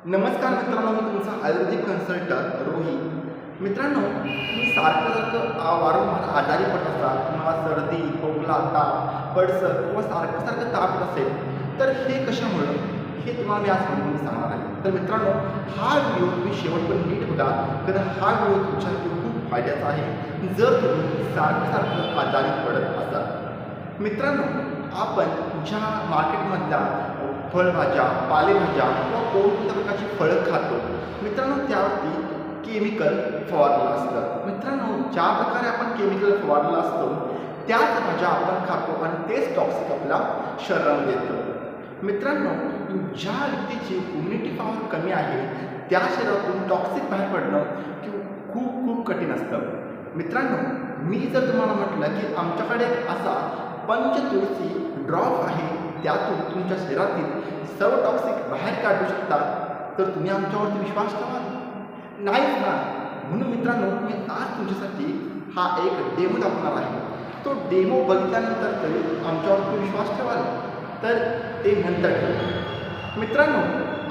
नमस्कार मित्रांनो, मी तुमचा आयुर्वेदिक कन्सल्टंट रोहित. मित्रांनो, तुम्ही सारखं वारंवार आजारी पडत असाल, तुम्हाला सर्दी, खोकला, ताप, पडसर किंवा सारखं ताप येत असेल, तर हे कशामुळं हे तुम्हाला मी आज समजून सांगणार आहे. तर मित्रांनो, हा व्हिडिओ तुम्ही शेवटपर्यंत नीट बघा, कारण हा व्हिडिओ तुमच्यासाठी खूप फायद्याचा आहे जर तुम्ही सारखं आजारी पडत असाल. मित्रांनो, आपण ज्या मार्केटमधल्या फळभाज्या, पालेभाज्या किंवा कोणत्या प्रकारची फळं खातो, मित्रांनो त्यावरती केमिकल फवारलेलं असतं. मित्रांनो, ज्या प्रकारे आपण केमिकल फवारलेलं असतो त्याच भाज्या आपण खातो आणि तेच टॉक्सिक आपल्या शरीरामध्ये येतं. मित्रांनो, ज्या व्यक्तीची इम्युनिटी पॉवर कमी आहे त्या शरीरातून टॉक्सिक बाहेर पडणं खूप कठीण असतं. मित्रांनो, मी जर तुम्हाला म्हटलं की आमच्याकडे असा पंचतुळसी ड्रॉप आहे, त्यातून तुमच्या शरीरातील सर्व टॉक्सिक बाहेर काढू शकता, तर तुम्ही आमच्यावरती विश्वास ठेवाल? नाहीच ना. म्हणून मित्रांनो, मी आज तुमच्यासाठी हा एक डेमो दाखवणार आहे. तो डेमो बघितल्यानंतर तरी आमच्यावरती विश्वास ठेवाल, तर ते नंतर ठेवू. मित्रांनो,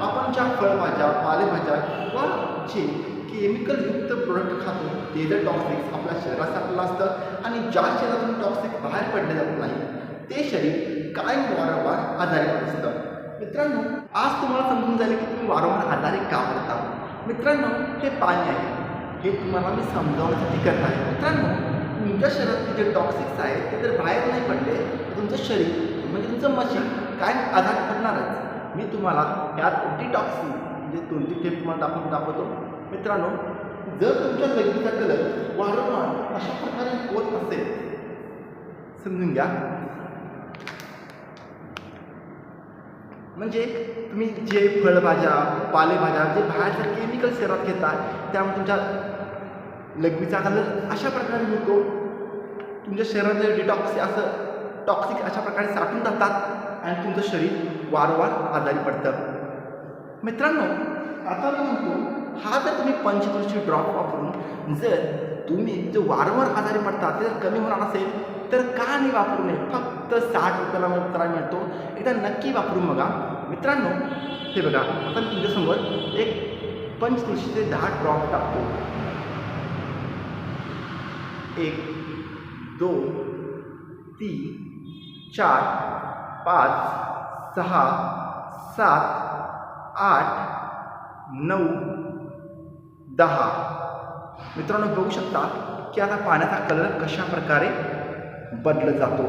आपण ज्या फळभाज्या, पालेभाज्या किंवा जे केमिकलयुक्त प्रोडक्ट खातो ते जर टॉक्सिक्स आपल्या शरीरासाठी असतं आणि ज्या शरीरातून टॉक्सिक बाहेर पडले जात नाही ते शरीर कायम वारंवार आजारी पडत असतं. मित्रांनो, आज तुम्हाला समजून जाईल की तुम्ही वारंवार आजारी का पडता. मित्रांनो, हे पाणी आहे, हे तुम्हाला मी समजावण्यासाठी करत आहे. मित्रांनो, तुमच्या शरीरातले जे टॉक्सिक्स आहेत ते जर बाहेर नाही पडले तर तुमचं शरीर म्हणजे तुमचं मशीन कायम आजारी पडणारच. मी तुम्हाला यात डिटॉक्सिंग म्हणजे 2-3 टिप तुम्हाला दाखवतो. मित्रांनो, जर तुमच्या लघवीचा कलर वारंवार अशा प्रकारे होत असेल, समजून घ्या, म्हणजे तुम्ही जे फळभाज्या, पालेभाज्या जे बाहेरच्या केमिकल शरीरात घेतात त्यामुळे तुमच्या लघवीचा कलर अशा प्रकारे होतो. तुमच्या शरीरातले डिटॉक्स असं टॉक्सिक अशा प्रकारे साठून जातात आणि तुमचं शरीर वारंवार आजारी पडतं. मित्रांनो, आता मी म्हणतो, हा जर तुम्ही पंचतुळशी ड्रॉप वापरून जर तुम्ही जे वारंवार आजारी पडता ते जर कमी होणार असेल तर का नाही वापरू नये. फक्त 60 रुपयाला मिळतो. एकदा नक्की वापरून बघा. मित्रांनो, हे बघा, आता मी तुमच्यासमोर एक पंचतुळशीचे 10 ड्रॉप टाकतो. 1, 2, 3, 4, 5, 6, 7, 8, 9, 10. मित्रांनो, बघू शकता की आता पाण्याचा कलर कशा प्रकारे बदलत जातो.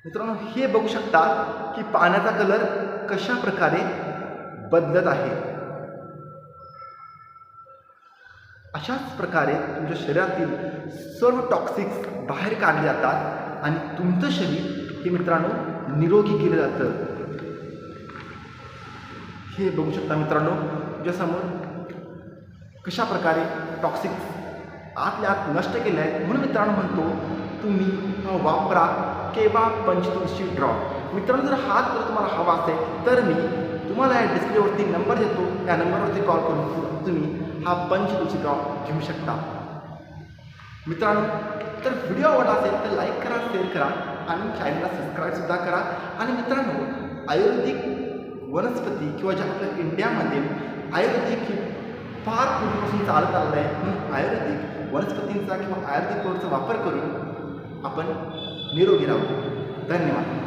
मित्रांनो, हे बघू शकता की पाण्याचा कलर कशा प्रकारे बदलत आहे. अशाच प्रकारे तुमच्या शरीरातील सर्व टॉक्सिक्स बाहेर काढले जातात आणि तुमचं शरीर हे मित्रांनो निरोगी केलं जातं. हे बघू शकता मित्रांनो, तुमच्यासमोर कशा प्रकारे टॉक्सिक्स आतल्या आत नष्ट केले आहेत. म्हणून मित्रांनो म्हणतो, तुम्ही वापरा केवा पंचतुळशी ड्रॉप. मित्रांनो, जर हा जर तुम्हाला हवा असेल तर मी तुम्हाला या डिस्प्लेवरती नंबर देतो, त्या नंबरवरती कॉल करून तुम्ही हा पंचतुळशी ड्रॉप घेऊ शकता. मित्रांनो, तर व्हिडिओ आवडला असेल तर लाईक करा, शेअर करा आणि चॅनलला सबस्क्राईबसुद्धा करा. आणि मित्रांनो, आयुर्वेदिक वनस्पती किंवा ज्या आपल्या इंडियामध्ये आयुर्वेदिक ही फार पूर्वीपासून चालत आलेलं आहे, म्हणून आयुर्वेदिक वनस्पतींचा किंवा आयुर्वेदिक प्रोडक्टचा वापर करून आपण निरोगी राहू. धन्यवाद.